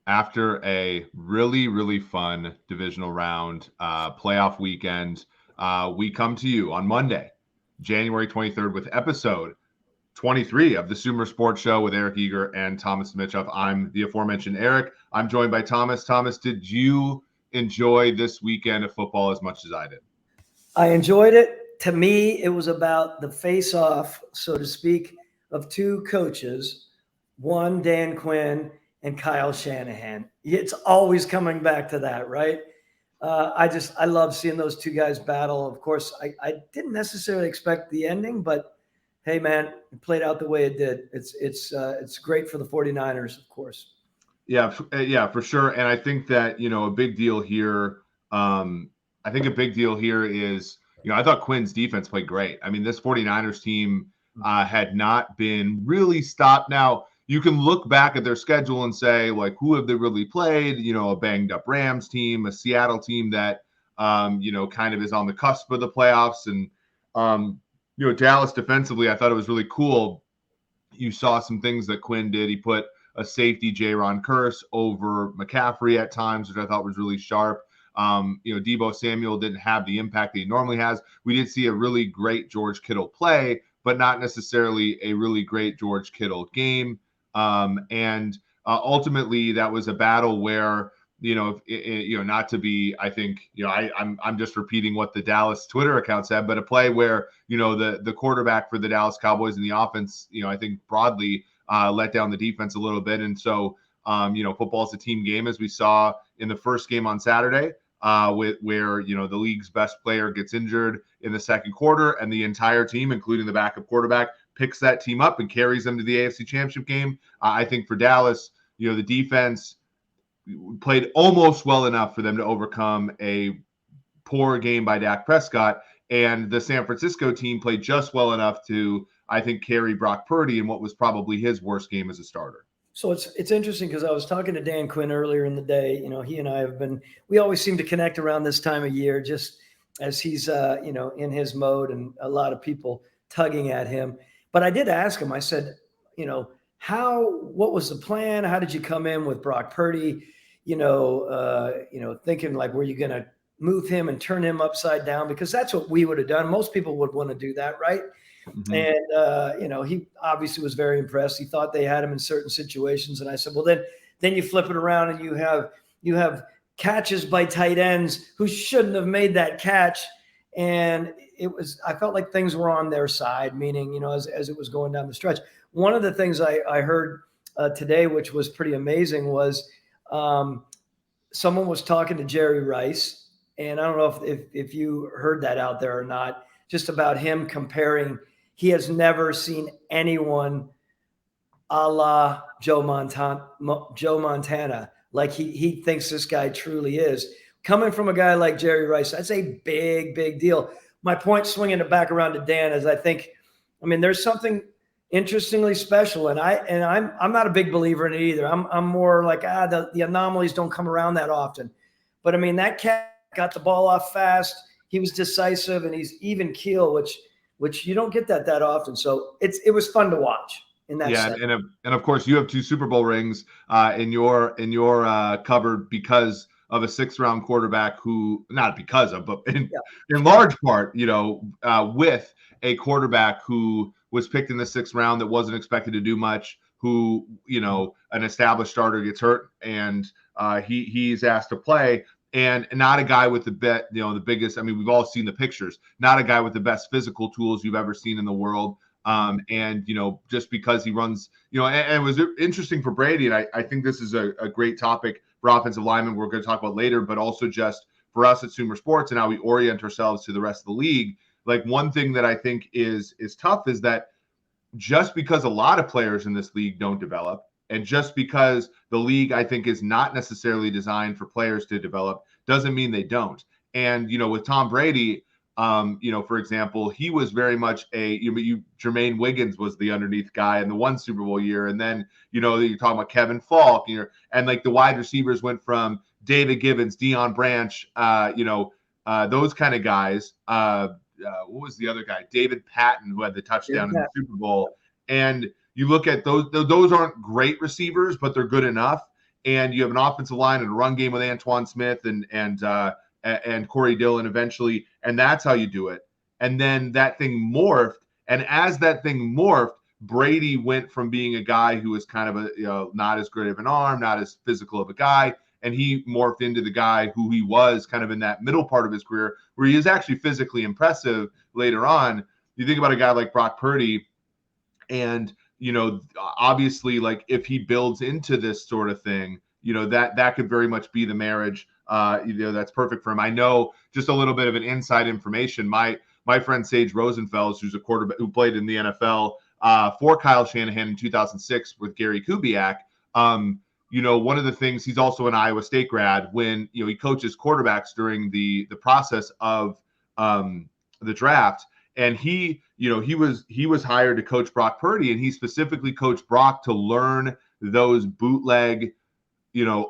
after a really, really fun divisional round playoff weekend, we come to you on Monday, January 23rd, with episode 23 of the Sumer Sports Show with Eric Eager and Thomas Dimitroff. I'm the aforementioned Eric. I'm joined by Thomas. Thomas, did you enjoy this weekend of football as much as I did? I enjoyed it. To me, it was about the face-off, so to speak, of two coaches, one Dan Quinn and Kyle Shanahan. It's always coming back to that, right? I love seeing those two guys battle. Of course, I didn't necessarily expect the ending, but hey, man, it played out the way it did. It's great for the 49ers, of course. Yeah, for sure. And I think that, a big deal here, I think a big deal here is, I thought Quinn's defense played great. I mean, this 49ers team had not been really stopped. Now, you can look back at their schedule and say, like, who have they really played? A banged up Rams team, a Seattle team that, kind of is on the cusp of the playoffs. And, Dallas defensively, I thought it was really cool. You saw some things that Quinn did. He put a safety, J-Ron Curse, over McCaffrey at times, which I thought was really sharp. Deebo Samuel didn't have the impact that he normally has. We did see a really great George Kittle play, but not necessarily a really great George Kittle game. And ultimately, that was a battle where, not to be, I think, I'm just repeating what the Dallas Twitter account said, but a play where, the quarterback for the Dallas Cowboys and the offense, I think broadly let down the defense a little bit. And so, football is a team game, as we saw in the first game on Saturday, where the league's best player gets injured in the second quarter, and the entire team, including the backup quarterback, picks that team up and carries them to the AFC Championship game. I think for Dallas, the defense played almost well enough for them to overcome a poor game by Dak Prescott, and the San Francisco team played just well enough to, I think, carry Brock Purdy in what was probably his worst game as a starter. So it's interesting because I was talking to Dan Quinn earlier in the day. He and I we always seem to connect around this time of year, just as he's, in his mode, and a lot of people tugging at him. But I did ask him, I said, what was the plan? How did you come in with Brock Purdy? Thinking like, were you going to move him and turn him upside down? Because that's what we would have done. Most people would want to do that, right? Mm-hmm. And, he obviously was very impressed. He thought they had him in certain situations. And I said, well, then you flip it around and you have catches by tight ends who shouldn't have made that catch. And I felt like things were on their side, meaning, as it was going down the stretch. One of the things I heard today, which was pretty amazing, was someone was talking to Jerry Rice. And I don't know if you heard that out there or not, just about him comparing. He has never seen anyone a la Joe Montana, like he thinks this guy truly is. Coming from a guy like Jerry Rice, that's a big, big deal. My point, swinging it back around to Dan, is there's something interestingly special, and I'm not a big believer in it either. I'm more like the anomalies don't come around that often. But that cat got the ball off fast. He was decisive, and he's even keel, which you don't get that often. So it was fun to watch in that. Yeah, and of course you have 2 Super Bowl rings in your cupboard because of a 6th-round quarterback who, not because of, but in large part, with a quarterback who was picked in the 6th round that wasn't expected to do much, who, an established starter gets hurt and he's asked to play. And not a guy with the biggest, we've all seen the pictures, not a guy with the best physical tools you've ever seen in the world. And, just because he runs, and it was interesting for Brady. And I think this is a great topic for offensive linemen we're going to talk about later, but also just for us at Sumer Sports and how we orient ourselves to the rest of the league. Like, one thing that I think is tough is that just because a lot of players in this league don't develop, and just because the league, I think, is not necessarily designed for players to develop, doesn't mean they don't. And, with Tom Brady, for example, he was very much Jermaine Wiggins was the underneath guy in the one Super Bowl year. And then, you're talking about Kevin Falk, and like the wide receivers went from David Gibbons, Deion Branch, those kind of guys. What was the other guy? David Patton, who had the touchdown in the Super Bowl. And you look at those aren't great receivers, but they're good enough. and you have an offensive line and a run game with Antoine Smith and Corey Dillon eventually, and that's how you do it. And then that thing morphed, and as that thing morphed, Brady went from being a guy who was kind of a not as great of an arm, not as physical of a guy, and he morphed into the guy who he was kind of in that middle part of his career, where he is actually physically impressive later on. You think about a guy like Brock Purdy, and obviously, like if he builds into this sort of thing, that could very much be the marriage. That's perfect for him. I know just a little bit of an inside information. My friend Sage Rosenfels, who's a quarterback who played in the NFL for Kyle Shanahan in 2006 with Gary Kubiak. One of the things, he's also an Iowa State grad. When he coaches quarterbacks during the process of the draft, and he was hired to coach Brock Purdy, and he specifically coached Brock to learn those bootleg,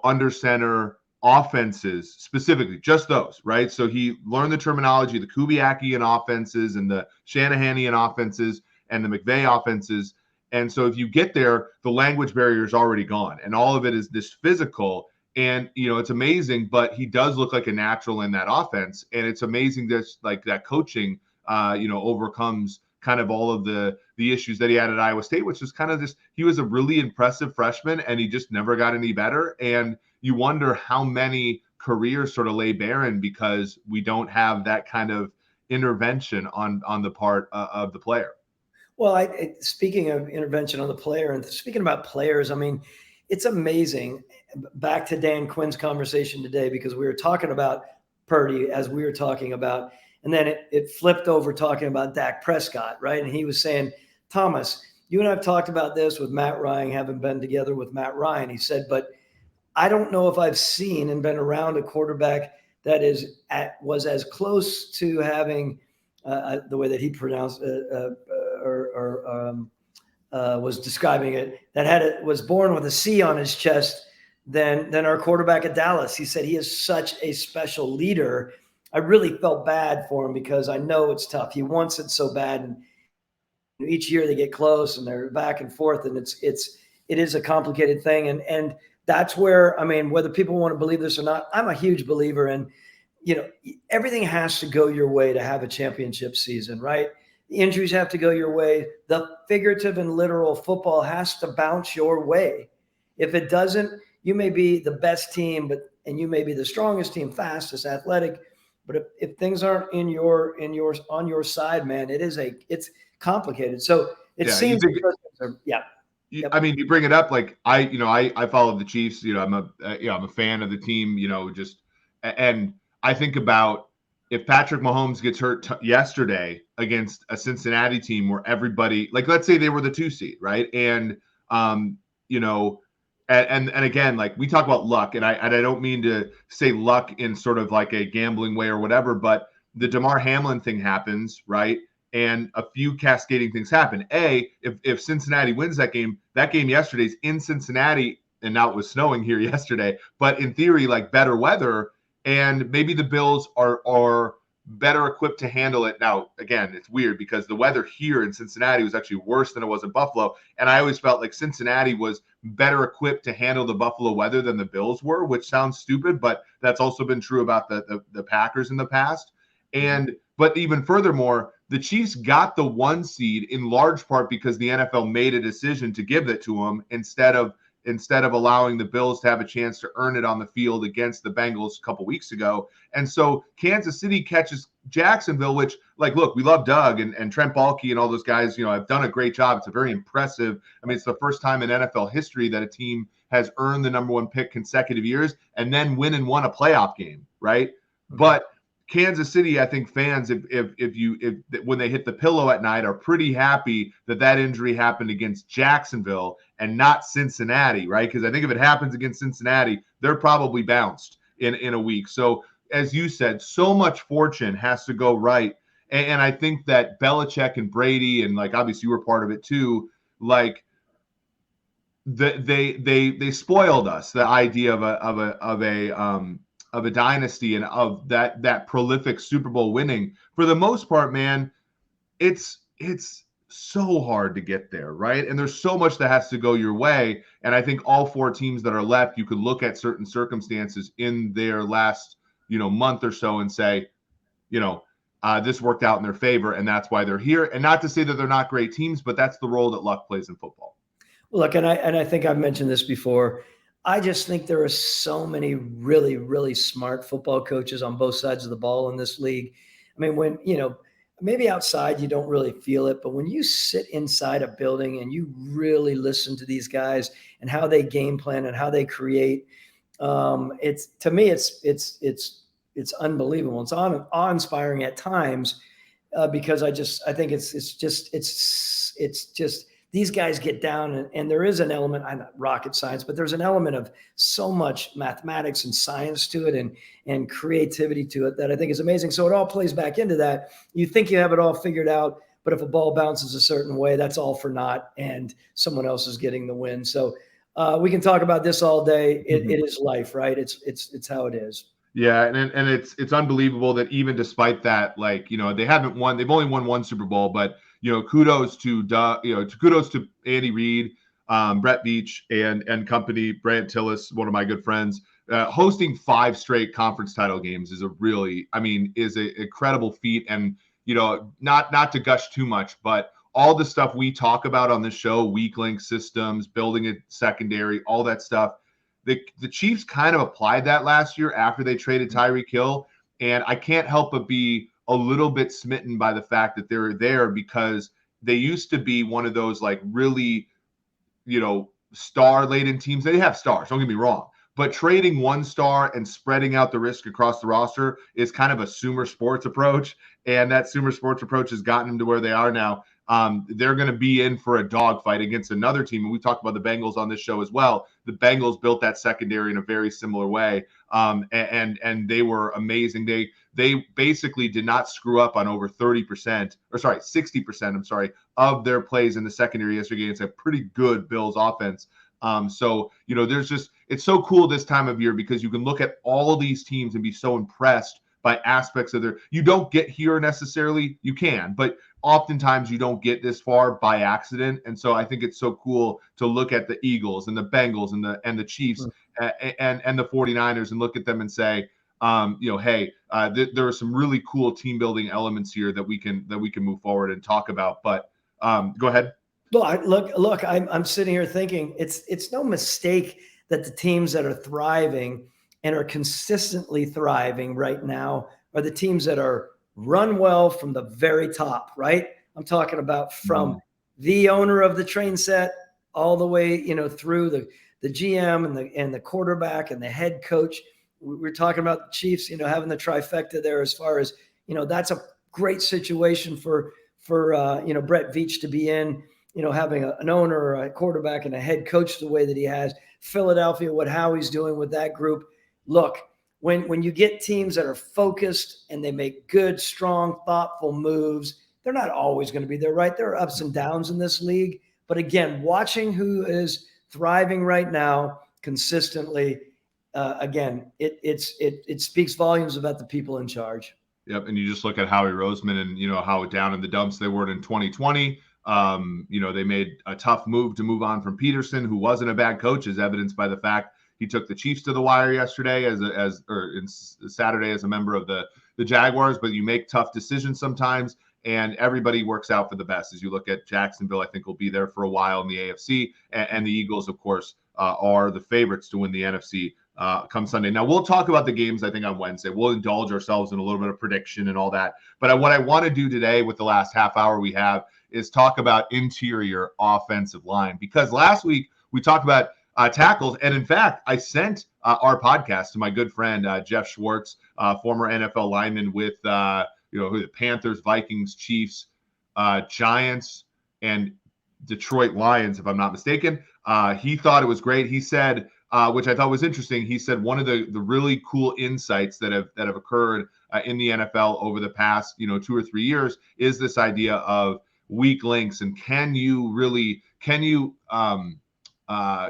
under center offenses, specifically just those, right? So he learned the terminology, the Kubiakian offenses and the Shanahanian offenses and the McVay offenses. And so if you get there, the language barrier is already gone, and all of it is this physical. And it's amazing, but he does look like a natural in that offense, and it's amazing that like that coaching overcomes kind of all of the issues that he had at Iowa State, which is kind of just, he was a really impressive freshman and he just never got any better. And you wonder how many careers sort of lay barren because we don't have that kind of intervention on the part of the player. Well, speaking of intervention on the player and speaking about players, I mean, it's amazing. Back to Dan Quinn's conversation today, because we were talking about Purdy as we were talking about, and then it flipped over talking about Dak Prescott, right? And he was saying, Thomas, you and I have talked about this with Matt Ryan, having been together with Matt Ryan. He said, but I don't know if I've seen and been around a quarterback that was as close to having the way that he pronounced was describing it, that was born with a C on his chest than our quarterback at Dallas. He said he is such a special leader. I really felt bad for him because I know it's tough. He wants it so bad, and each year they get close and they're back and forth, and it is a complicated thing. And that's where, I mean, whether people want to believe this or not, I'm a huge believer in, everything has to go your way to have a championship season, right? The injuries have to go your way. The figurative and literal football has to bounce your way. If it doesn't, you may be the best team, and you may be the strongest team, fastest, athletic, but if things aren't on your side, man, it's complicated. So it seems. I mean, you bring it up, like I followed the Chiefs. I'm a fan of the team. And I think about if Patrick Mahomes gets hurt yesterday against a Cincinnati team where everybody, like, let's say they were the 2 seed, right? And and again, like we talk about luck, and I don't mean to say luck in sort of like a gambling way or whatever, but the DeMar Hamlin thing happens, right? And a few cascading things happen. If Cincinnati wins that game yesterday's in Cincinnati, and now it was snowing here yesterday, but in theory, like better weather, and maybe the Bills are better equipped to handle it. Now, again, it's weird because the weather here in Cincinnati was actually worse than it was in Buffalo, and I always felt like Cincinnati was better equipped to handle the Buffalo weather than the Bills were, which sounds stupid, but that's also been true about the Packers in the past. But even furthermore, the Chiefs got the 1 seed in large part because the NFL made a decision to give it to them instead of allowing the Bills to have a chance to earn it on the field against the Bengals a couple weeks ago. And so Kansas City catches Jacksonville, which, like, look, we love Doug and Trent Baalke and all those guys, have done a great job. It's a very impressive. I mean, it's the first time in NFL history that a team has earned the number 1 pick consecutive years and then win and won a playoff game, right? Mm-hmm. But Kansas City, I think fans, if when they hit the pillow at night, are pretty happy that injury happened against Jacksonville and not Cincinnati, right? Because I think if it happens against Cincinnati, they're probably bounced in a week. So as you said, so much fortune has to go right, and I think that Belichick and Brady, and like obviously you were part of it too, like they spoiled us the idea of a dynasty and of that prolific Super Bowl winning. For the most part, man, it's so hard to get there, right? And there's so much that has to go your way. And I think all 4 teams that are left, you could look at certain circumstances in their last, month or so and say, this worked out in their favor, and that's why they're here. And not to say that they're not great teams, but that's the role that luck plays in football. Look, and I think I've mentioned this before. I just think there are so many really, really smart football coaches on both sides of the ball in this league. I mean, when, maybe outside you don't really feel it, but when you sit inside a building and you really listen to these guys and how they game plan and how they create, it's, to me, it's unbelievable. It's awe-inspiring at times because I think it's just these guys get down and there is an element, I'm not rocket science, but there's an element of so much mathematics and science to it and creativity to it that I think is amazing. So it all plays back into that. You think you have it all figured out, but if a ball bounces a certain way, that's all for naught and someone else is getting the win. So we can talk about this all day. It is life, right? It's how it is. Yeah, and it's unbelievable that even despite that, they haven't won. They've only won 1 Super Bowl, but kudos to Andy Reid, Brett Veach, and company. Brant Tillis, one of my good friends, hosting 5 straight conference title games is is an incredible feat. And not to gush too much, but all the stuff we talk about on this show, weak link systems, building a secondary, all that stuff. The Chiefs kind of applied that last year after they traded Tyreek Hill, and I can't help but be a little bit smitten by the fact that they're there because they used to be one of those really, star-laden teams. They have stars, don't get me wrong, but trading 1 star and spreading out the risk across the roster is kind of a Sumer Sports approach, and that Sumer Sports approach has gotten them to where they are now. They're going to be in for a dogfight against another team. And we talked about the Bengals on this show as well. The Bengals built that secondary in a very similar way. And they were amazing. They basically did not screw up on over 60% of their plays in the secondary yesterday against a pretty good Bills offense. It's so cool this time of year because you can look at all of these teams and be so impressed by aspects of you don't get here necessarily. You can, but oftentimes you don't get this far by accident. And so I think it's so cool to look at the Eagles and the Bengals and the Chiefs and the 49ers and look at them and say, hey, there are some really cool team building elements here that we can move forward and talk about. But go ahead. Look, I'm sitting here thinking it's no mistake that the teams that are thriving and are consistently thriving right now are the teams that are run well from the very top, right? I'm talking about from the owner of the train set all the way, through the GM and the quarterback and the head coach. We're talking about the Chiefs, having the trifecta there as far as, that's a great situation for Brett Veach to be in, having an owner or a quarterback and a head coach the way that he has. Philadelphia, what Howie's doing with that group. Look, when you get teams that are focused and they make good, strong, thoughtful moves, they're not always going to be there, right? There are ups and downs in this league. But again, watching who is thriving right now consistently, again, it speaks volumes about the people in charge. Yep, and you just look at Howie Roseman and how down in the dumps they were in 2020. They made a tough move to move on from Peterson, who wasn't a bad coach, as evidenced by the fact he took the Chiefs to the wire yesterday Saturday as a member of the Jaguars. But you make tough decisions sometimes, and everybody works out for the best. As you look at Jacksonville, I think will be there for a while in the AFC, and the Eagles, of course, are the favorites to win the NFC come Sunday. Now, we'll talk about the games, I think, on Wednesday. We'll indulge ourselves in a little bit of prediction and all that. But what I want to do today with the last half hour we have is talk about interior offensive line, because last week we talked about tackles. And in fact, I sent our podcast to my good friend, Jeff Schwartz, former NFL lineman with, the Panthers, Vikings, Chiefs, Giants, and Detroit Lions, if I'm not mistaken. He thought it was great. He said, which I thought was interesting. He said one of the really cool insights that have occurred in the NFL over the past, 2 or 3 years is this idea of weak links. And can you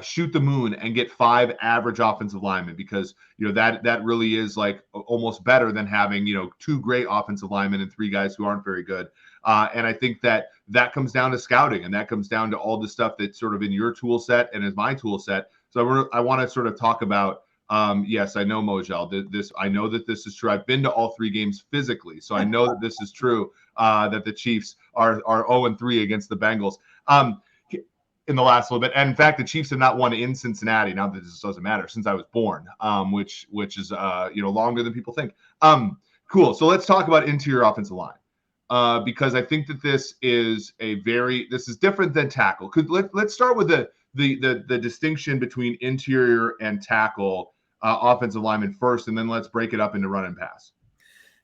shoot the moon and get 5 average offensive linemen? Because that really is like almost better than having 2 great offensive linemen and 3 guys who aren't very good. And I think that comes down to scouting, and that comes down to all the stuff that's sort of in your tool set and is my tool set. So I want to sort of talk about, yes, I know, Mojel, I know that this is true. I've been to all 3 games physically, so I know that this is true, that the Chiefs are 0-3 against the Bengals in the last little bit. And in fact, the Chiefs have not won in Cincinnati. Now that this doesn't matter, since I was born, which is longer than people think. Cool. So let's talk about interior offensive line, because I think that this is different than tackle. Let's start with the distinction between interior and tackle offensive lineman first, and then let's break it up into run and pass.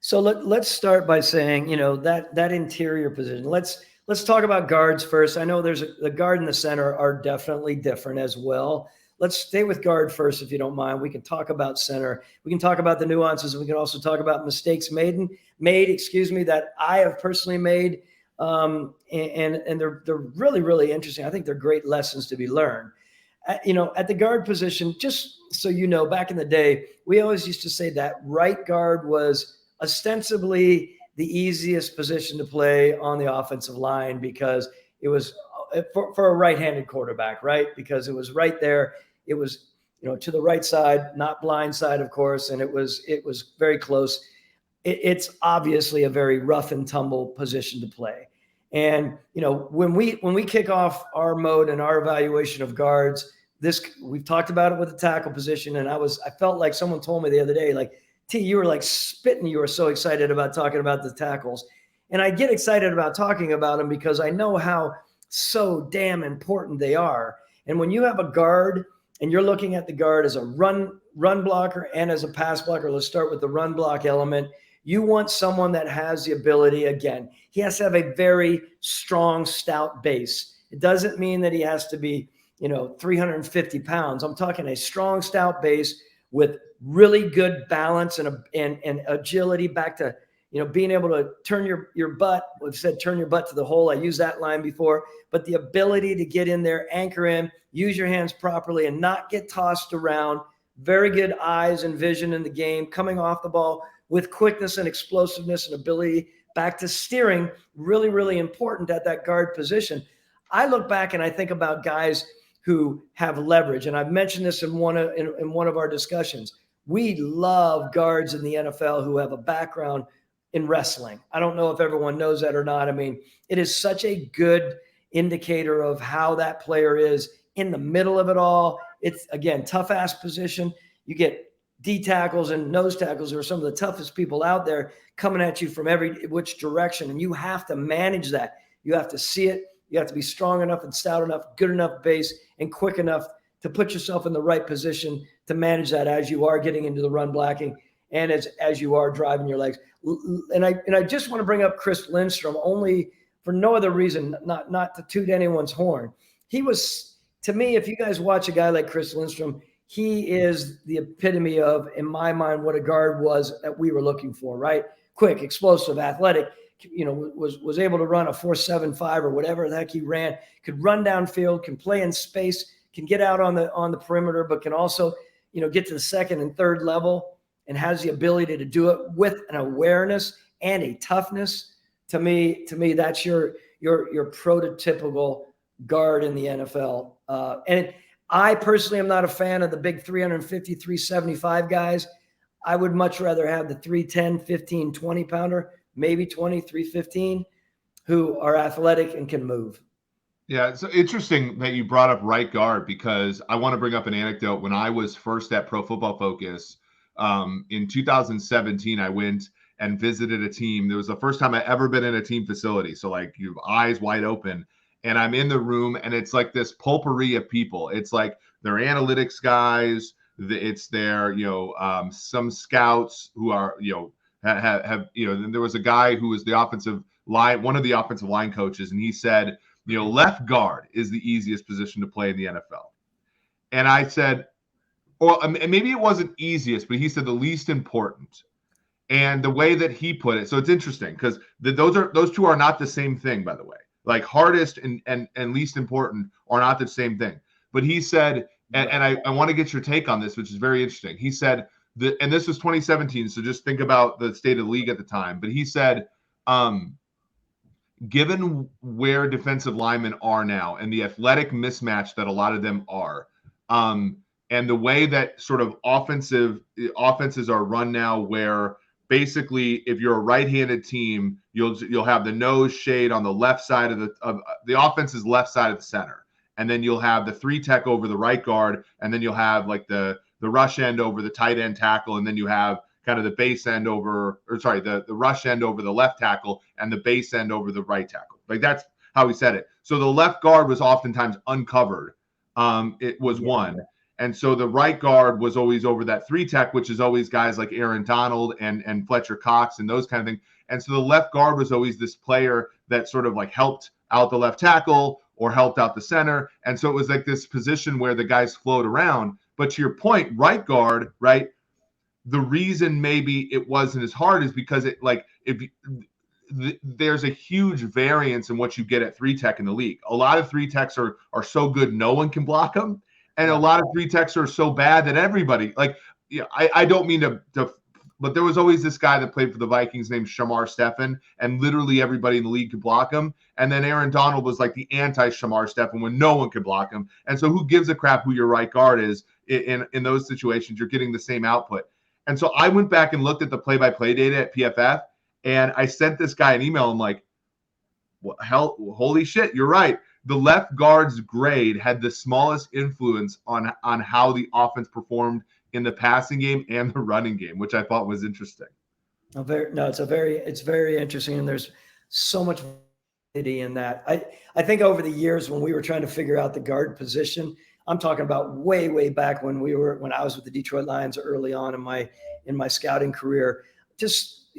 So let's start by saying, that interior position. Let's talk about guards first. I know the guard and the center are definitely different as well. Let's stay with guard first, if you don't mind. We can talk about center. We can talk about the nuances, and we can also talk about mistakes made, that I have personally made. And they're really, really interesting. I think they're great lessons to be learned. At the guard position, just so you know, back in the day, we always used to say that right guard was ostensibly the easiest position to play on the offensive line because it was for a right-handed quarterback, right? Because it was right there. It was, to the right side, not blind side, of course, and it was very close. It's obviously a very rough and tumble position to play. And, when we kick off our mode and our evaluation of guards, we've talked about it with the tackle position. And I felt like someone told me the other day, like, T, you were like spitting. You were so excited about talking about the tackles. And I get excited about talking about them because I know how so damn important they are. And when you have a guard and you're looking at the guard as a run blocker and as a pass blocker, let's start with the run block element. You want someone that has the ability, again, he has to have a very strong, stout base. It doesn't mean that he has to be, 350 pounds. I'm talking a strong, stout base with really good balance and agility back to, being able to turn your butt. We've said turn your butt to the hole. I used that line before, but the ability to get in there, anchor in, use your hands properly and not get tossed around. Very good eyes and vision in the game, coming off the ball with quickness and explosiveness and ability back to steering. Really, really important at that guard position. I look back and I think about guys who have leverage. And I've mentioned this in one of our discussions. We love guards in the NFL who have a background in wrestling. I don't know if everyone knows that or not. I mean, it is such a good indicator of how that player is in the middle of it all. It's, again, tough ass position. You get D tackles and nose tackles who are some of the toughest people out there coming at you from every which direction. And you have to manage that. You have to see it. You have to be strong enough and stout enough, good enough base, and quick enough to put yourself in the right position to manage that as you are getting into the run blocking and as you are driving your legs. And I just want to bring up Chris Lindstrom only for no other reason, not to toot anyone's horn. He was, to me, if you guys watch a guy like Chris Lindstrom, he is the epitome of, in my mind, what a guard was that we were looking for, right? Quick, explosive, athletic, was able to run a 4.75 or whatever the heck he ran, could run downfield, can play in space, can get out on the perimeter, but can also, get to the second and third level and has the ability to do it with an awareness and a toughness. To me, that's your prototypical guard in the NFL. And I personally am not a fan of the big 350, 375 guys. I would much rather have the 310, 15, 20 pounder, maybe 20, 315, who are athletic and can move. Yeah, it's interesting that you brought up right guard because I want to bring up an anecdote. When I was first at Pro Football Focus in 2017, I went and visited a team. It was the first time I ever been in a team facility. So like you have eyes wide open and I'm in the room and it's like this potpourri of people. It's like they're analytics guys. It's their, some scouts who are, have and there was a guy who was the offensive line, one of the offensive line coaches. And he said, left guard is the easiest position to play in the NFL. And I said, or maybe it wasn't easiest, but he said the least important. And the way that he put it, so it's interesting because those two are not the same thing, by the way. Like hardest and least important are not the same thing. But he said, and I want to get your take on this, which is very interesting. He said that, and this was 2017, so just think about the state of the league at the time. But he said, given where defensive linemen are now and the athletic mismatch that a lot of them are, and the way that sort of offenses are run now, where basically if you're a right-handed team, you'll have the nose shade on the left side of the offense's left side of the center, and then you'll have the 3 tech over the right guard, and then you'll have like the rush end over the tight end tackle, and then you have kind of the base end over, or sorry, the rush end over the left tackle and the base end over the right tackle. Like that's how he said it. So the left guard was oftentimes uncovered. It was one. And so the right guard was always over that 3 tech, which is always guys like Aaron Donald and Fletcher Cox and those kind of things. And so the left guard was always this player that sort of like helped out the left tackle or helped out the center. And so it was like this position where the guys flowed around. But to your point, right guard, right? The reason maybe it wasn't as hard is because it like there's a huge variance in what you get at 3 tech in the league. A lot of 3 techs are so good no one can block them, and a lot of 3 techs are so bad that everybody like. Yeah, I don't mean to, but there was always this guy that played for the Vikings named Shamar Stephen, and literally everybody in the league could block him. And then Aaron Donald was like the anti-Shamar Stephen when no one could block him. And so who gives a crap who your right guard is in those situations? You're getting the same output. And so I went back and looked at the play-by-play data at PFF, and I sent this guy an email. I'm like, well, hell, holy shit, you're right. The left guard's grade had the smallest influence on how the offense performed in the passing game and the running game, which I thought was interesting. It's very interesting, and there's so much validity in that. I think over the years when we were trying to figure out the guard position, I'm talking about way back when I was with the Detroit Lions early on in my scouting career. Just,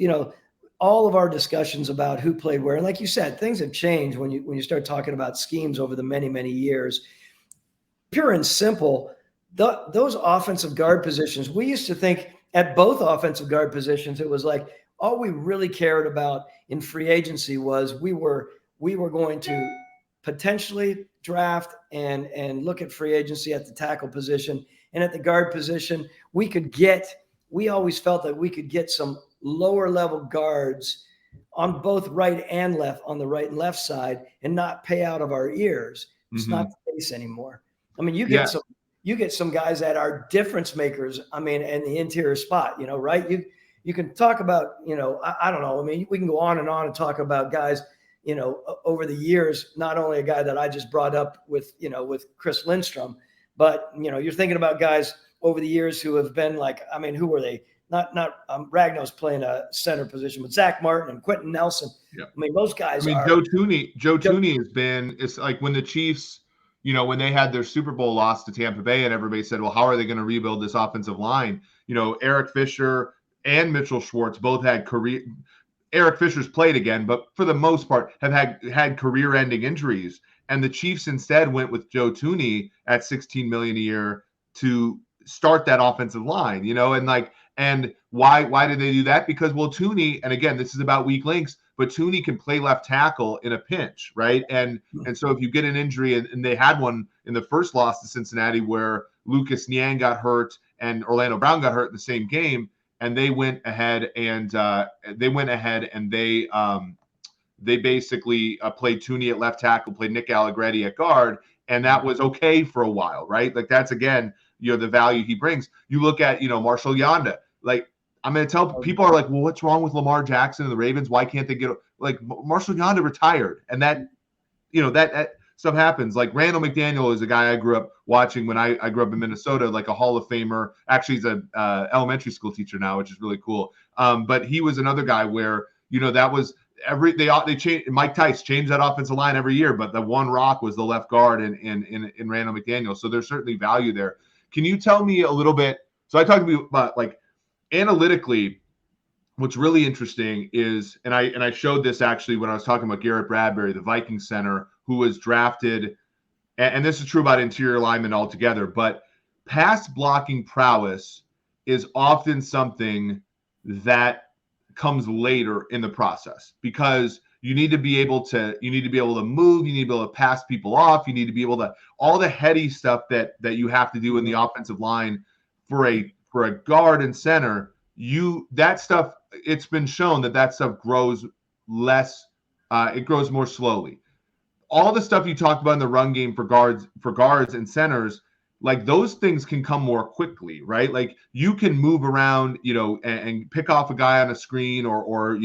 all of our discussions about who played where, and like you said, things have changed when you start talking about schemes over the many years. Pure and simple, those offensive guard positions, we used to think at both offensive guard positions, it was like all we really cared about in free agency was we were going to potentially draft and look at free agency at the tackle position, and at the guard position, we always felt that we could get some lower level guards on both right and left, on the right and left side, and not pay out of our ears. It's not the case anymore. I mean, you get some guys that are difference makers. I mean, in the interior spot, right? You can talk about, I don't know. I mean, we can go on and talk about guys, over the years, not only a guy that I just brought up with Chris Lindstrom, but, you're thinking about guys over the years who have been like, I mean, who were they? Not Ragnow's playing a center position, but Zach Martin and Quentin Nelson. Yeah. I mean, those guys. I mean, Joe Tooney has been. It's like when the Chiefs, when they had their Super Bowl loss to Tampa Bay, and everybody said, "Well, how are they going to rebuild this offensive line?" Eric Fisher and Mitchell Schwartz both had career. Eric Fisher's played again, but for the most part, have had career-ending injuries, and the Chiefs instead went with Joe Tooney at $16 million a year to start that offensive line. And why did they do that? Because, well, Tooney, and again, this is about weak links, but Tooney can play left tackle in a pinch, right? And so if you get an injury, and they had one in the first loss to Cincinnati where Lucas Niang got hurt and Orlando Brown got hurt in the same game, and they went ahead and they basically played Tooney at left tackle, played Nick Allegretti at guard, and that was okay for a while, right? Like that's, again, the value he brings. You look at, Marshall Yanda. Like, I'm going to tell people are like, well, what's wrong with Lamar Jackson and the Ravens? Why can't they get like Marshall Yanda retired? And that, that stuff happens. Like Randall McDaniel is a guy I grew up watching when I grew up in Minnesota, like a Hall of Famer. Actually, he's a elementary school teacher now, which is really cool. But he was another guy where, that was they changed. Mike Tice changed that offensive line every year, but the one rock was the left guard in Randall McDaniel. So there's certainly value there. Can you tell me a little bit? So I talked to you about like analytically, what's really interesting is, and I showed this actually when I was talking about Garrett Bradbury, the Vikings center, who was drafted, and this is true about interior linemen altogether, but pass blocking prowess is often something that comes later in the process because you need to be able to move, you need to be able to pass people off, you need to be able to, all the heady stuff that you have to do in the offensive line for a guard and center, that stuff, it's been shown that stuff grows less it grows more slowly. All the stuff you talked about in the run game for guards and centers, like those things can come more quickly, right? Like you can move around, and pick off a guy on a screen or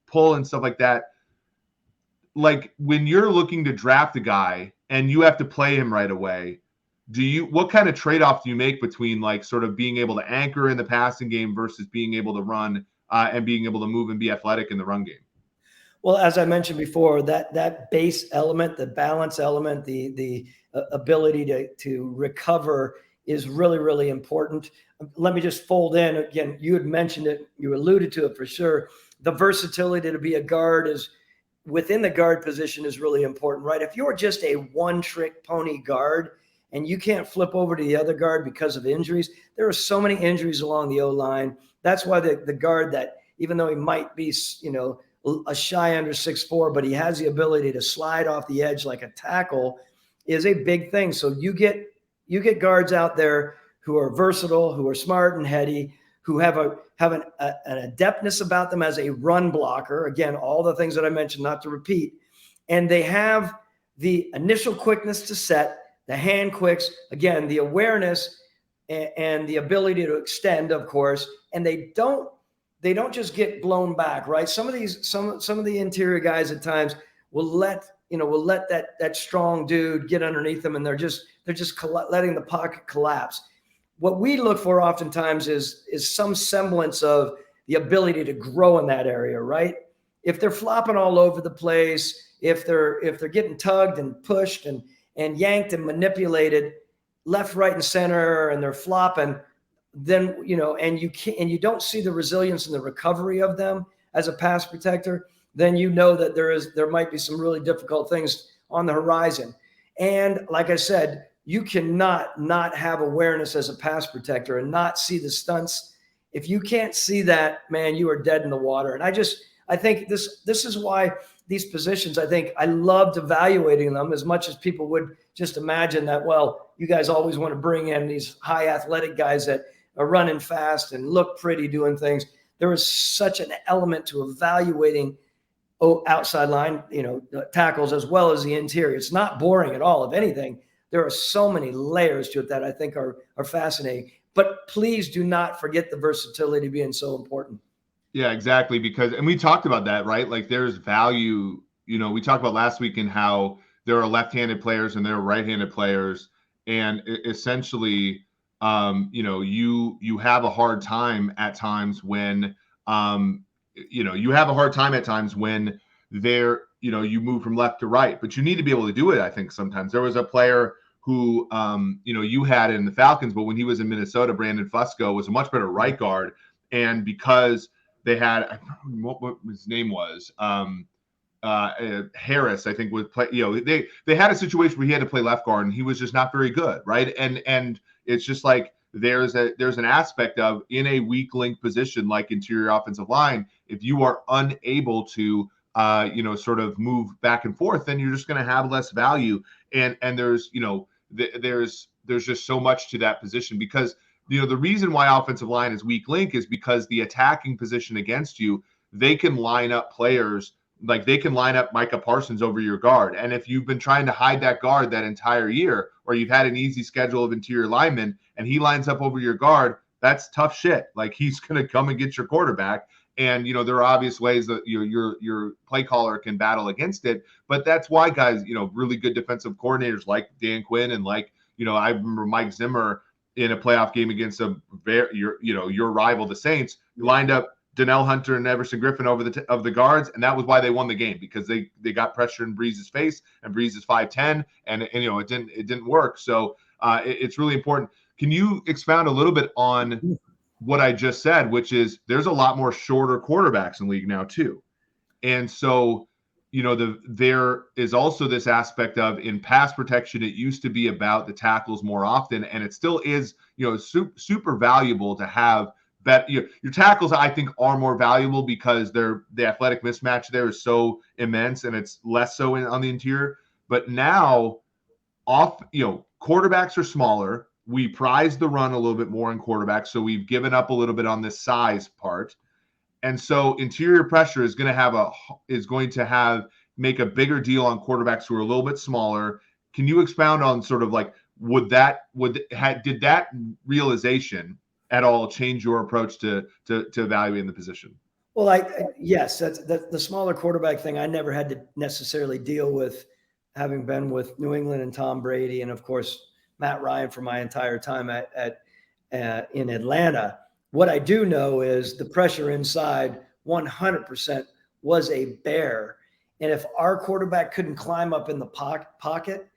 pull and stuff like that. Like when you're looking to draft a guy and you have to play him right away, what kind of trade-off do you make between like sort of being able to anchor in the passing game versus being able to run and being able to move and be athletic in the run game? Well, as I mentioned before, that base element, the balance element, the ability to recover is really, really important. Let me just fold in again. You had mentioned it. You alluded to it for sure. The versatility to be a guard is within the guard position is really important, right? If you're just a one-trick pony guard and you can't flip over to the other guard because of injuries, there are so many injuries along the O-line. That's why the guard that, even though he might be, a shy under 6'4", but he has the ability to slide off the edge like a tackle, is a big thing. So you get guards out there who are versatile, who are smart and heady, who have an adeptness about them as a run blocker. Again, all the things that I mentioned, not to repeat. And they have the initial quickness to set, the hand quicks, again, the awareness and the ability to extend, of course, and they don't just get blown back, right? Some of the interior guys at times will let that strong dude get underneath them, and they're just letting the pocket collapse. What we look for oftentimes is some semblance of the ability to grow in that area, right? If they're flopping all over the place, if they're getting tugged and pushed and yanked and manipulated left, right, and center, and they're flopping, then, and you don't see the resilience and the recovery of them as a pass protector, then that there might be some really difficult things on the horizon. And like I said, you cannot not have awareness as a pass protector and not see the stunts. If you can't see that, man, you are dead in the water. And I think this is why these positions, I think I loved evaluating them as much as people would just imagine that, well, you guys always want to bring in these high athletic guys that are running fast and look pretty doing things. There is such an element to evaluating outside line, tackles as well as the interior. It's not boring at all. If anything, there are so many layers to it that I think are fascinating. But please do not forget the versatility being so important. Yeah, exactly. And we talked about that, right? Like there's value, we talked about last week in how there are left-handed players and there are right-handed players. And essentially, you have a hard time at times when, you move from left to right, but you need to be able to do it. I think sometimes there was a player who, you had in the Falcons, but when he was in Minnesota, Brandon Fusco was a much better right guard. And because they had, I don't know what his name was, Harris, I think was play, they had a situation where he had to play left guard and he was just not very good. Right. And it's just like, there's an aspect of in a weak link position, like interior offensive line, if you are unable to, sort of move back and forth, then you're just going to have less value. And there's, there's just so much to that position because, the reason why offensive line is weak link is because the attacking position against you, they can line up players, like they can line up Micah Parsons over your guard. And if you've been trying to hide that guard that entire year, or you've had an easy schedule of interior linemen and he lines up over your guard, that's tough shit. Like he's going to come and get your quarterback. And, there are obvious ways that your play caller can battle against it. But that's why guys, really good defensive coordinators like Dan Quinn and like, I remember Mike Zimmer in a playoff game against your rival, the Saints, lined up Donnell Hunter and Everson Griffin over the guards, and that was why they won the game, because they got pressure in Breeze's face, and Breeze is 5'10", and it didn't work. So it's really important. Can you expound a little bit on what I just said, which is there's a lot more shorter quarterbacks in the league now too, and so there is also this aspect of in pass protection, it used to be about the tackles more often, and it still is super valuable to have. Your tackles, I think, are more valuable because the athletic mismatch there is so immense, and it's less so on the interior. But now, quarterbacks are smaller. We prize the run a little bit more in quarterbacks, so we've given up a little bit on this size part. And so interior pressure is going to have make a bigger deal on quarterbacks who are a little bit smaller. Can you expound on sort of like, did that realization at all change your approach to evaluating the position? Well, yes, that's the smaller quarterback thing. I never had to necessarily deal with, having been with New England and Tom Brady, and of course Matt Ryan for my entire time in Atlanta. What I do know is the pressure inside 100% was a bear, and if our quarterback couldn't climb up in the pocket,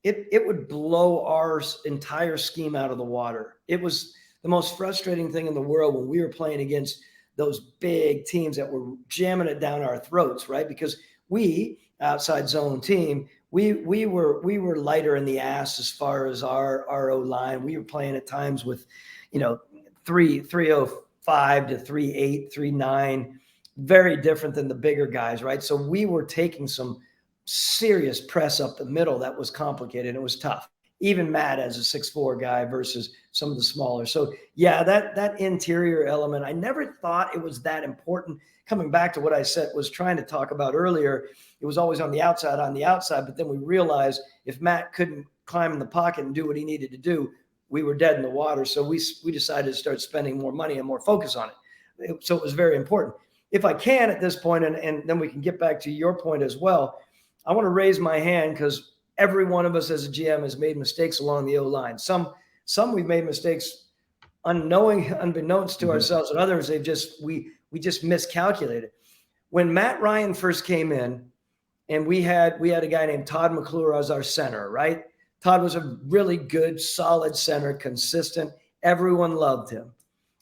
it would blow our entire scheme out of the water. It was the most frustrating thing in the world when we were playing against those big teams that were jamming it down our throats, right? Because we, outside zone team, we were lighter in the ass as far as our O line. We were playing at times with, 305 to 38, 39, very different than the bigger guys, right? So we were taking some serious press up the middle that was complicated. It was tough. Even Matt as a 6'4" guy versus some of the smaller. So yeah, that interior element, I never thought it was that important. Coming back to what I was trying to talk about earlier, it was always on the outside, but then we realized if Matt couldn't climb in the pocket and do what he needed to do, we were dead in the water. So we decided to start spending more money and more focus on it. So it was very important. If I can at this point, and then we can get back to your point as well, I want to raise my hand because every one of us as a GM has made mistakes along the O-line. Some we've made mistakes unbeknownst to ourselves, and others we just miscalculated. When Matt Ryan first came in, and we had a guy named Todd McClure as our center, right? Todd was a really good, solid center, consistent. Everyone loved him.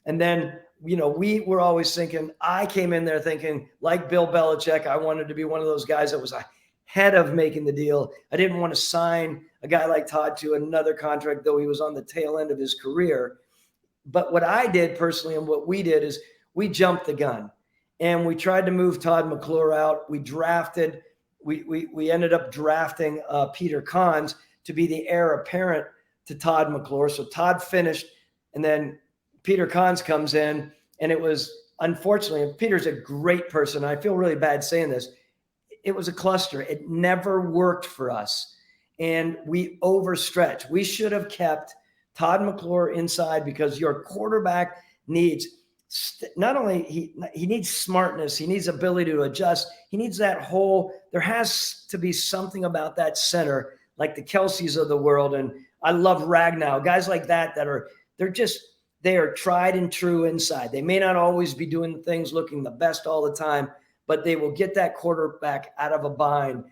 And then, we were always thinking, I came in there thinking, like Bill Belichick, I wanted to be one of those guys that was ahead of making the deal. I didn't want to sign a guy like Todd to another contract, though he was on the tail end of his career. But what I did personally, and what we did, is we jumped the gun and we tried to move Todd McClure out. We ended up drafting Peter Kahns to be the heir apparent to Todd McClure. So Todd finished, and then Peter Kahns comes in, and it was, unfortunately, and Peter's a great person. I feel really bad saying this. It was a cluster. It never worked for us. And we overstretched. We should have kept Todd McClure inside, because your quarterback needs not only he needs smartness, he needs ability to adjust. He needs that whole, there has to be something about that center, like the Kelseys of the world. And I love Ragnow, guys like that they are tried and true inside. They may not always be doing things looking the best all the time, but they will get that quarterback out of a bind.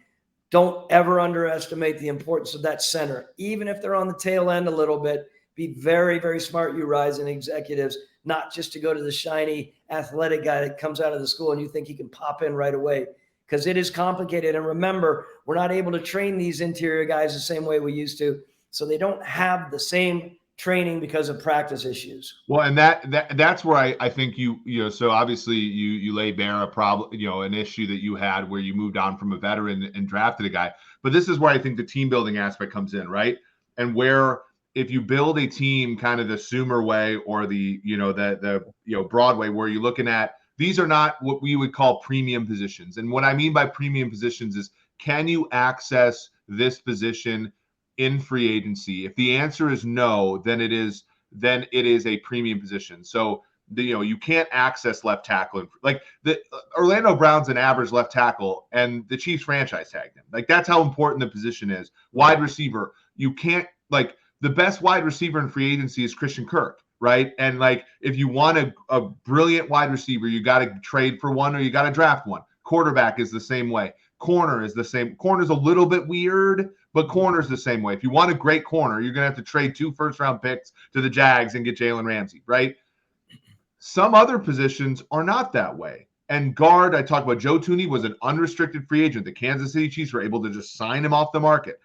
Don't ever underestimate the importance of that center. Even if they're on the tail end a little bit, be very, very smart, you rising executives, not just to go to the shiny athletic guy that comes out of the school and you think he can pop in right away, because it is complicated. And remember, we're not able to train these interior guys the same way we used to. So they don't have the same training because of practice issues. Well, and that's where I think so obviously you lay bare a problem, an issue that you had where you moved on from a veteran and drafted a guy. But this is where I think the team building aspect comes in, right? And where if you build a team kind of the Sumer way or the Broadway, where you're looking at, these are not what we would call premium positions. And what I mean by premium positions is, can you access this position in free agency? If the answer is no, then it is a premium position. So you can't access left tackle. Like the Orlando Brown's an average left tackle, and the Chiefs franchise tagged him. Like, that's how important the position is. Wide receiver, you can't, like, the best wide receiver in free agency is Christian Kirk, right? And like, if you want a brilliant wide receiver, you got to trade for one or you got to draft one. Quarterback is the same way. Corner is the same. Corner's a little bit weird, but corner's the same way. If you want a great corner, you're going to have to trade 2 first-round picks to the Jags and get Jalen Ramsey, right? Some other positions are not that way. And guard, I talked about Joe Thuney was an unrestricted free agent. The Kansas City Chiefs were able to just sign him off the market.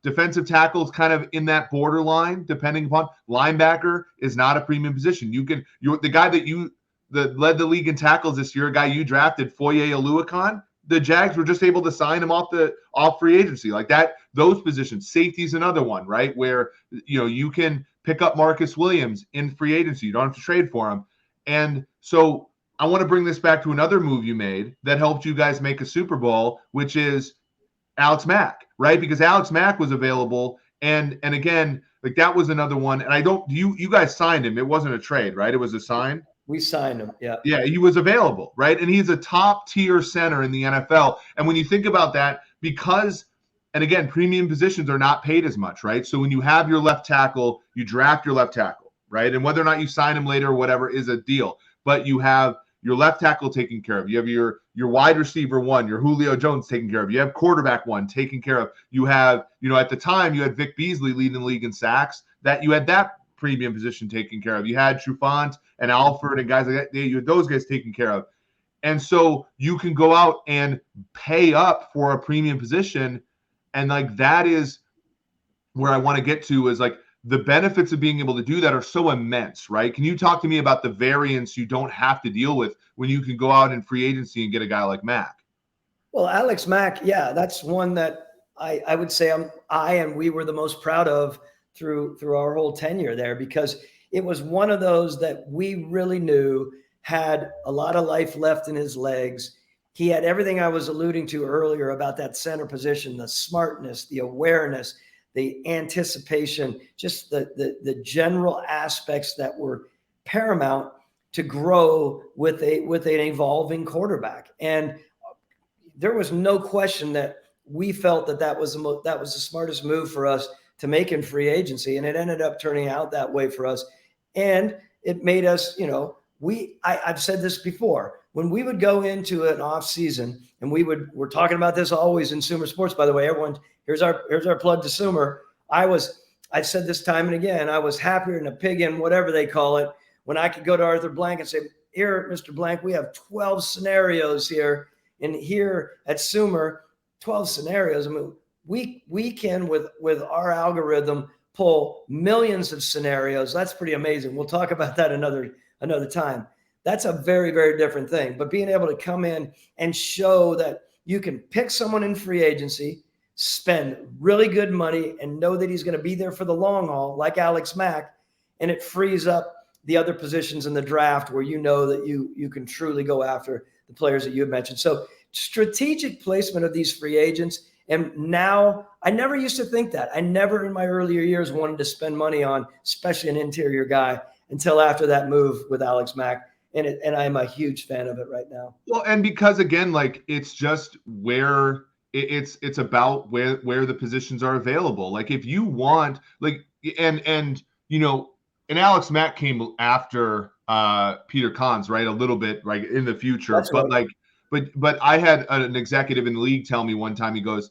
Defensive tackle is kind of in that borderline, depending upon. Linebacker is not a premium position. The guy that led the league in tackles this year, a guy you drafted, Foye Oluokun, the Jags were just able to sign him off free agency like that. Those positions. Safety is another one, right? Where you can pick up Marcus Williams in free agency. You don't have to trade for him. And so I want to bring this back to another move you made that helped you guys make a Super Bowl, which is Alex Mack, right? Because Alex Mack was available, and again, like that was another one. And I don't, you guys signed him. It wasn't a trade, right? It was a sign. We signed him. Yeah. Yeah, he was available, right? And he's a top tier center in the NFL. And when you think about that, because, and again, premium positions are not paid as much, right? So when you have your left tackle, you draft your left tackle, right? And whether or not you sign him later or whatever is a deal. But you have your left tackle taken care of. You have your wide receiver one, your Julio Jones taken care of. You have quarterback one taken care of. You have, at the time you had Vic Beasley leading the league in sacks, that you had that premium position taken care of. You had Trufant and Alford and guys like that. You had those guys taken care of. And so you can go out and pay up for a premium position. And like that is where I want to get to, is like the benefits of being able to do that are so immense, right? Can you talk to me about the variance you don't have to deal with when you can go out in free agency and get a guy like Mack? Well, Alex Mack, yeah, that's one that I would say and we were the most proud of through our whole tenure there, because it was one of those that we really knew had a lot of life left in his legs. He had everything I was alluding to earlier about that center position, the smartness, the awareness, the anticipation, just the general aspects that were paramount to grow with an evolving quarterback. And there was no question that we felt that was the smartest move for us to make in free agency, and it ended up turning out that way for us. And it made us, I've said this before, when we would go into an off season, and we're talking about this always in Sumer Sports, by the way, everyone, here's our plug to Sumer. I said this time and again, I was happier than a pig in whatever they call it, when I could go to Arthur Blank and say, here, Mr. Blank, we have 12 scenarios here. And here at Sumer, 12 scenarios. I mean, we can, with our algorithm, pull millions of scenarios. That's pretty amazing. We'll talk about that another time. That's a very, very different thing. But being able to come in and show that you can pick someone in free agency, spend really good money, and know that he's going to be there for the long haul, like Alex Mack, and it frees up the other positions in the draft where you know that you can truly go after the players that you had mentioned. So strategic placement of these free agents. And now, I never used to think that. I never in my earlier years wanted to spend money on, especially an interior guy, until after that move with Alex Mack. And I'm a huge fan of it right now. Well, and because again, like it's just where it's about where the positions are available. Like if you want, like, and Alex Mack came after Peter Kahns, right? A little bit, right, in the future. That's but right. But I had an executive in the league tell me one time, he goes,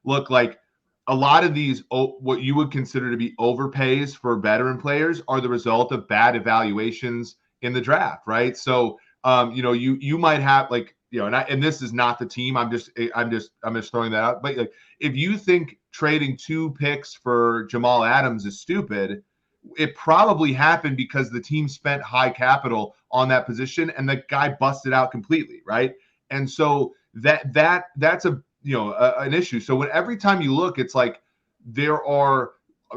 look, like a lot of these, what you would consider to be overpays for veteran players are the result of bad evaluations in the draft, right? So, you might have like, and this is not the team. I'm just throwing that out. But like, if you think trading 2 picks for Jamal Adams is stupid, it probably happened because the team spent high capital on that position and the guy busted out completely, right? And so that's an issue. So every time you look, it's like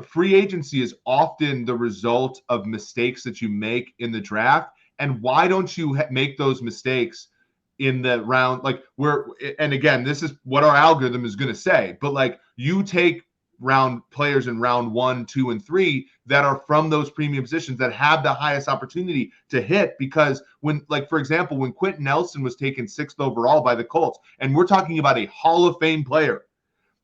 free agency is often the result of mistakes that you make in the draft. And why don't you make those mistakes in the round, like and again, this is what our algorithm is going to say, but like you take players in round 1, 2, and 3 that are from those premium positions that have the highest opportunity to hit. Because when, like, for example, when Quentin Nelson was taken 6th overall by the Colts, and we're talking about a Hall of Fame player,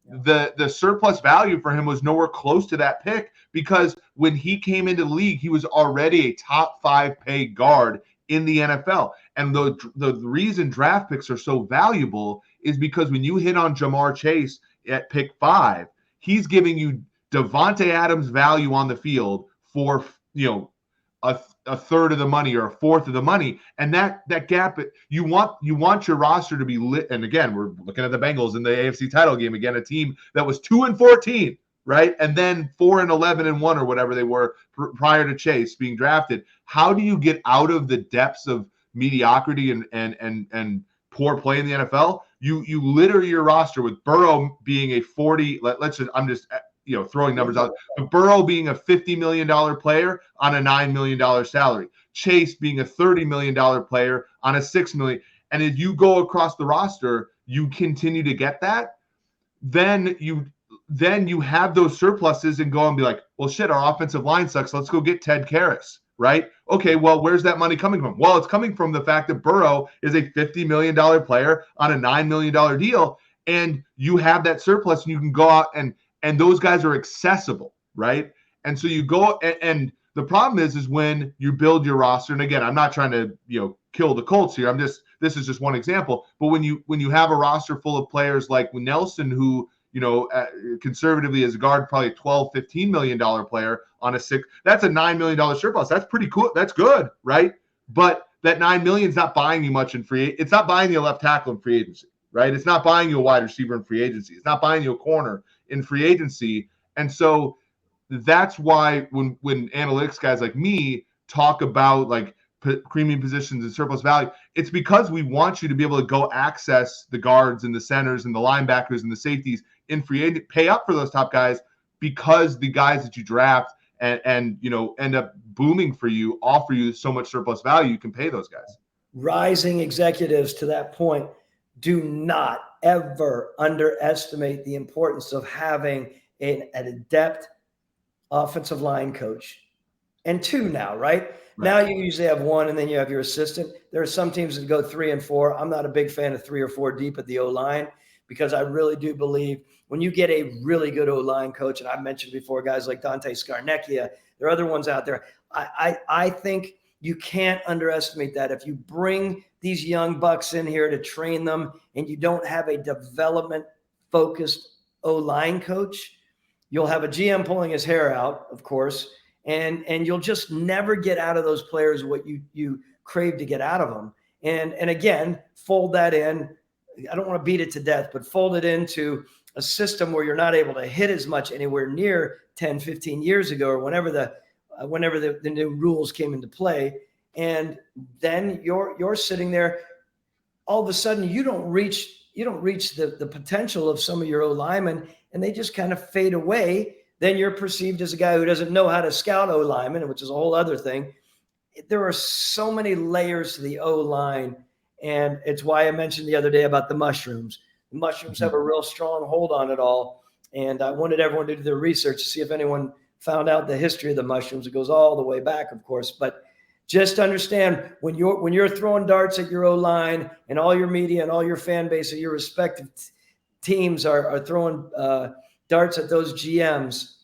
the surplus value for him was nowhere close to that pick, because when he came into the league, he was already a top 5 paid guard in the NFL. And the reason draft picks are so valuable is because when you hit on Jamar Chase at pick 5, he's giving you Devontae Adams value on the field for, a third of the money or a fourth of the money. And that gap, you want your roster to be lit. And again, we're looking at the Bengals in the AFC title game, again, a team that was 2-14, right? And then 4-11-1 or whatever they were prior to Chase being drafted. How do you get out of the depths of mediocrity and poor play in the NFL? You litter your roster with Burrow being a 40. throwing numbers out. But Burrow being a $50 million player on a $9 million salary, Chase being a $30 million player on a $6 million. And if you go across the roster, you continue to get that, then you have those surpluses and go and be like, well, shit, our offensive line sucks. Let's go get Ted Karras, right? Okay, well, where's that money coming from? Well, it's coming from the fact that Burrow is a $50 million player on a $9 million deal, and you have that surplus, and you can go out and those guys are accessible, right? And so you go and the problem is when you build your roster, and again, I'm not trying to kill the Colts here. This is just one example. But when you have a roster full of players like Nelson, who conservatively is a guard, probably a $12-15 million player on a $6, that's a $9 million surplus. That's pretty cool. That's good, right? But that $9 million is not buying you much in free. It's not buying you a left tackle in free agency, right? It's not buying you a wide receiver in free agency. It's not buying you a corner in free agency. And so that's why when analytics guys like me talk about like premium positions and surplus value, it's because we want you to be able to go access the guards and the centers and the linebackers and the safeties in free agent, pay up for those top guys, because the guys that you draft and end up booming for you offer you so much surplus value, you can pay those guys. Rising executives, to that point, do not ever underestimate the importance of having an adept offensive line coach. And two now, right? Now you usually have one, and then you have your assistant. There are some teams that go 3 and 4. I'm not a big fan of 3 or 4 deep at the O-line, because I really do believe when you get a really good O-line coach, and I've mentioned before guys like Dante Scarnecchia, there are other ones out there. I think you can't underestimate that. If you bring these young bucks in here to train them and you don't have a development-focused O-line coach, you'll have a GM pulling his hair out, of course, and you'll just never get out of those players what you crave to get out of them. And again, fold that in. I don't want to beat it to death, but fold it into a system where you're not able to hit as much anywhere near 10, 15 years ago, or whenever the new rules came into play. And then you're sitting there, all of a sudden you don't reach the potential of some of your O-linemen, and they just kind of fade away. Then you're perceived as a guy who doesn't know how to scout O-linemen, which is a whole other thing. There are so many layers to the O-line, and it's why I mentioned the other day about the mushrooms. The mushrooms have a real strong hold on it all, and I wanted everyone to do their research to see if anyone found out the history of the mushrooms. It goes all the way back, of course, but just understand when you're throwing darts at your O-line, and all your media and all your fan base of your respective teams are throwing darts at those GMs.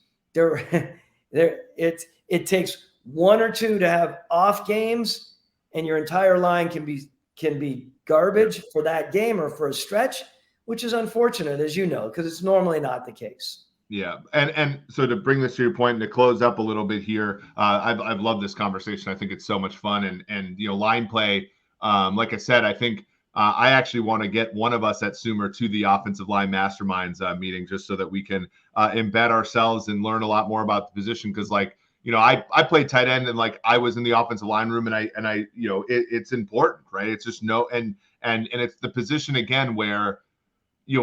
It takes 1 or 2 to have off games, and your entire line can be garbage for that game or for a stretch, which is unfortunate, as you know, because it's normally not the case. Yeah. And so to bring this to your point and to close up a little bit here, I've loved this conversation. I think it's so much fun, and line play. Like I said, I think I actually want to get one of us at Sumer to the offensive line masterminds meeting, just so that we can embed ourselves and learn a lot more about the position. Cause I played tight end, and I was in the offensive line room, and I it's important, right? It's just and it's the position again where,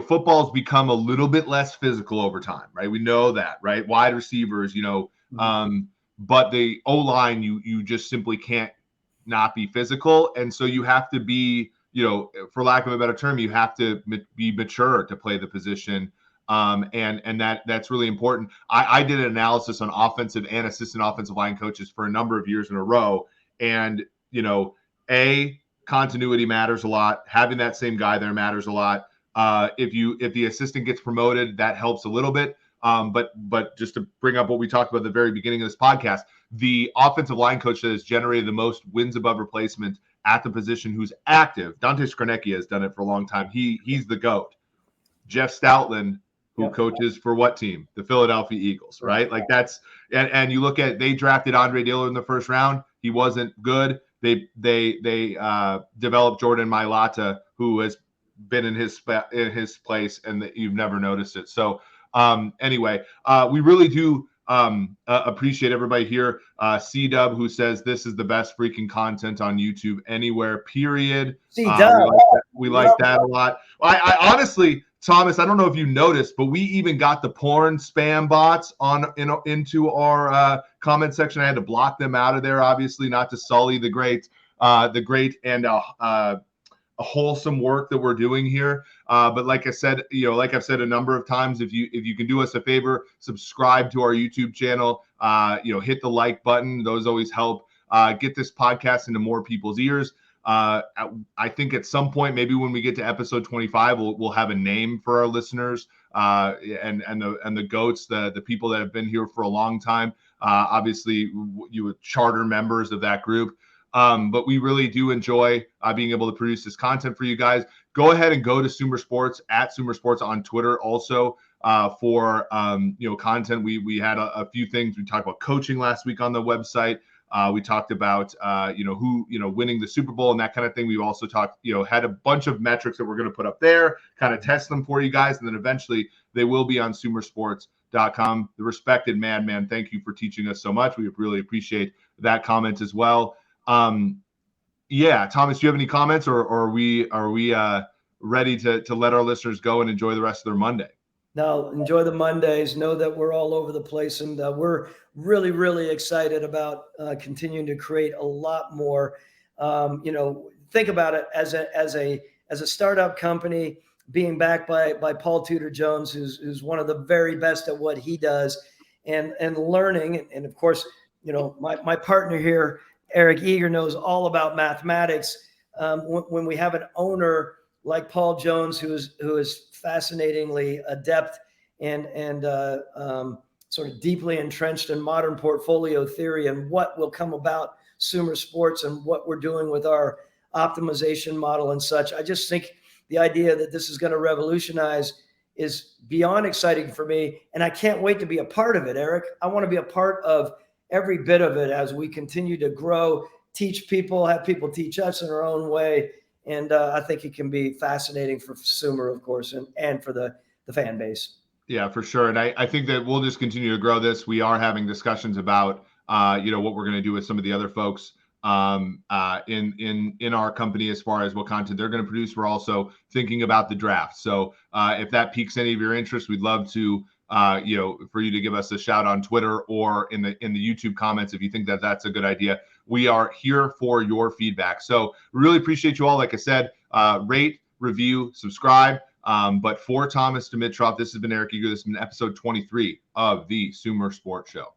football's become a little bit less physical over time, right? We know that, right? Wide receivers, but the O-line, you just simply can't not be physical. And so you have to be, for lack of a better term, you have to be mature to play the position. And that's really important. I did an analysis on offensive and assistant offensive line coaches for a number of years in a row. And, continuity matters a lot. Having that same guy there matters a lot. If the assistant gets promoted, that helps a little bit. But just to bring up what we talked about at the very beginning of this podcast, the offensive line coach that has generated the most wins above replacement at the position who's active, Dante Scarnecchia has done it for a long time. He's the GOAT. Jeff Stoutland, who coaches for what team? The Philadelphia Eagles, right? Like that's and you look at, they drafted Andre Dillard in the first round. He wasn't good. They developed Jordan Mailata, who has been in his place, and you've never noticed it. So anyway, we really do appreciate everybody here. C-Dub, who says this is the best freaking content on YouTube anywhere, period. C-Dub. We like that a lot. I honestly, Thomas, I don't know if you noticed, but we even got the porn spam bots into our comment section. I had to block them out of there, obviously, not to sully the great and a wholesome work that we're doing here. But like I said, like I've said a number of times, if you can do us a favor, subscribe to our YouTube channel. Hit the like button; those always help get this podcast into more people's ears. I think at some point, maybe when we get to episode 25, we'll have a name for our listeners and the goats, the people that have been here for a long time. Obviously, you were charter members of that group. But we really do enjoy being able to produce this content for you guys. Go ahead and go to Sumer Sports at Sumer Sports on Twitter also for content. We had a few things. We talked about coaching last week on the website. We talked about who winning the Super Bowl and that kind of thing. We've also talked had a bunch of metrics that we're going to put up there, kind of test them for you guys, and then eventually they will be on SumerSports.com. The respected Madman, thank you for teaching us so much. We really appreciate that comment as well. Thomas, do you have any comments, or are we ready to let our listeners go and enjoy the rest of their Monday? No, enjoy the Mondays. Know that we're all over the place, and we're really, really excited about continuing to create a lot more. Think about it as a startup company being backed by Paul Tudor Jones, who's one of the very best at what he does, and learning. And of course, my partner here, Eric Eager, knows all about mathematics. When we have an owner like Paul Jones, who is fascinatingly adept and sort of deeply entrenched in modern portfolio theory and what will come about Sumer Sports and what we're doing with our optimization model and such. I just think the idea that this is going to revolutionize is beyond exciting for me. And I can't wait to be a part of it, Eric. I want to be a part of every bit of it as we continue to grow, teach people, have people teach us in our own way. And I think it can be fascinating for Sumer, of course, and for the fan base. Yeah, for sure. And I think that we'll just continue to grow this. We are having discussions about, what we're going to do with some of the other folks in our company as far as what content they're going to produce. We're also thinking about the draft. So if that piques any of your interest, we'd love to, for you to give us a shout on Twitter or in the YouTube comments if you think that that's a good idea. We are here for your feedback. So really appreciate you all. Like I said, rate, review, subscribe. But for Thomas Dimitroff, this has been Eric Eager. This has been episode 23 of the Sumer Sports Show.